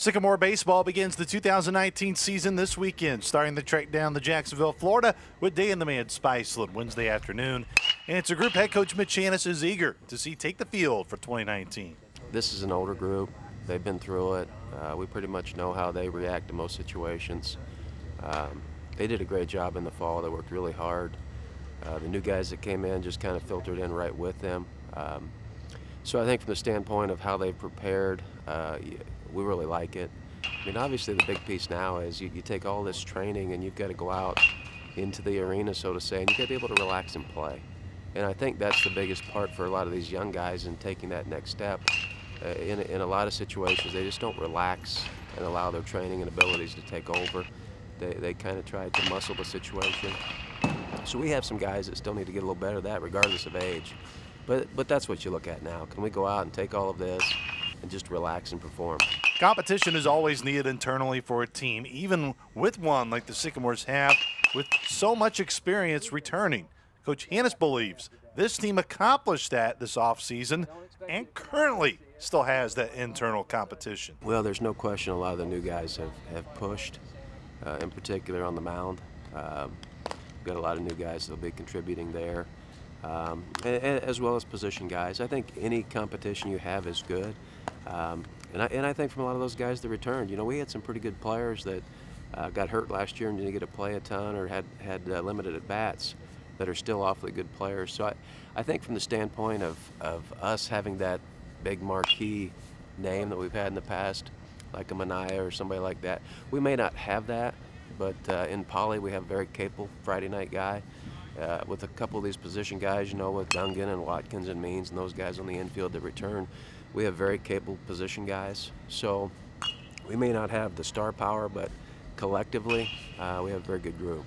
Sycamore baseball begins the 2019 season this weekend, starting the trek down to Jacksonville, Florida, with Day in the Man Spiceland Wednesday afternoon. And it's a group head coach Mitch Hannahs is eager to see take the field for 2019. This is an older group. They've been through it. We pretty much know how they react to most situations. They did a great job in the fall. They worked really hard. The new guys that came in just kind of filtered in right with them. So I think from the standpoint of how they've prepared, we really like it. I mean, obviously the big piece now is you take all this training and you've got to go out into the arena, so to say, and you've got to be able to relax and play. And I think that's the biggest part for a lot of these young guys in taking that next step. In a lot of situations, they just don't relax and allow their training and abilities to take over. They kind of try to muscle the situation. So we have some guys that still need to get a little better at that regardless of age. But that's what you look at now. Can we go out and take all of this and just relax and perform? Competition is always needed internally for a team, even with one like the Sycamores have, with so much experience returning. Coach Hannahs believes this team accomplished that this offseason and currently still has that internal competition. Well, there's no question a lot of the new guys have pushed, in particular on the mound. We've got a lot of new guys that will be contributing there, as well as position guys. I think any competition you have is good. And I think from a lot of those guys that returned, we had some pretty good players that got hurt last year and didn't get to play a ton or had limited at-bats that are still awfully good players. So I think from the standpoint of us having that big marquee name that we've had in the past, like a Mania or somebody like that, we may not have that, but in Poly we have a very capable Friday night guy. With a couple of these position guys, with Dungan and Watkins and Means and those guys on the infield that return, we have very capable position guys. So we may not have the star power, but collectively, we have a very good group.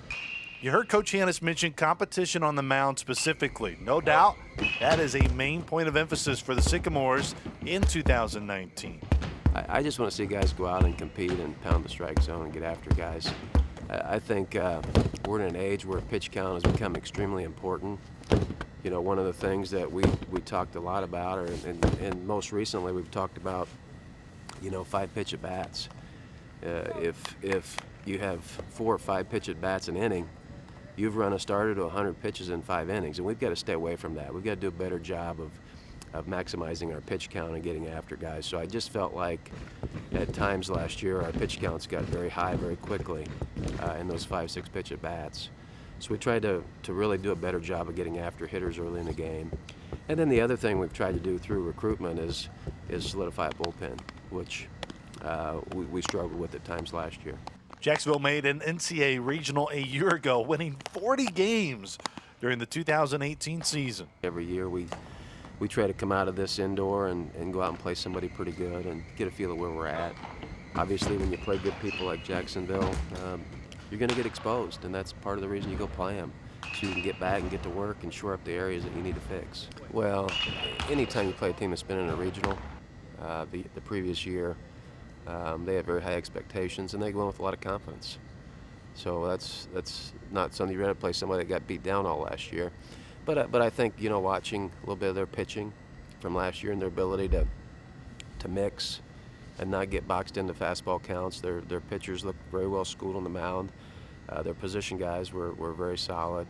You heard Coach Hannahs mention competition on the mound specifically. No doubt that is a main point of emphasis for the Sycamores in 2019. I just want to see guys go out and compete and pound the strike zone and get after guys. I think we're in an age where pitch count has become extremely important. One of the things that we talked a lot about, and most recently we've talked about, 5 pitch at bats. If you have 4 or 5 pitch at bats an inning, you've run a starter to 100 pitches in 5 innings, and we've got to stay away from that. We've got to do a better job of maximizing our pitch count and getting after guys. So I just felt like at times last year our pitch counts got very high very quickly in those 5-6 pitch at bats. So we tried to really do a better job of getting after hitters early in the game. And then the other thing we've tried to do through recruitment is solidify a bullpen, which we struggled with at times last year. Jacksonville made an NCAA regional a year ago, winning 40 games during the 2018 season. Every year we try to come out of this indoor and go out and play somebody pretty good and get a feel of where we're at. Obviously, when you play good people like Jacksonville, you're going to get exposed, and that's part of the reason you go play them, so you can get back and get to work and shore up the areas that you need to fix. Well, anytime you play a team that's been in a regional, the previous year, they have very high expectations, and they go in with a lot of confidence. So that's not something you're going to play somebody that got beat down all last year. But I think, watching a little bit of their pitching from last year and their ability to mix and not get boxed into fastball counts. Their pitchers look very well schooled on the mound. Their position guys were very solid.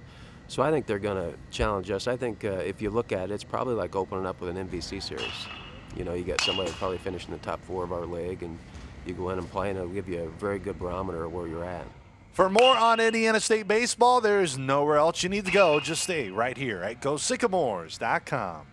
So I think they're going to challenge us. I think if you look at it, it's probably like opening up with an MVC series. You got somebody that probably finished in the top 4 of our league, and you go in and play, and it'll give you a very good barometer of where you're at. For more on Indiana State baseball, there's nowhere else you need to go. Just stay right here at GoSycamores.com.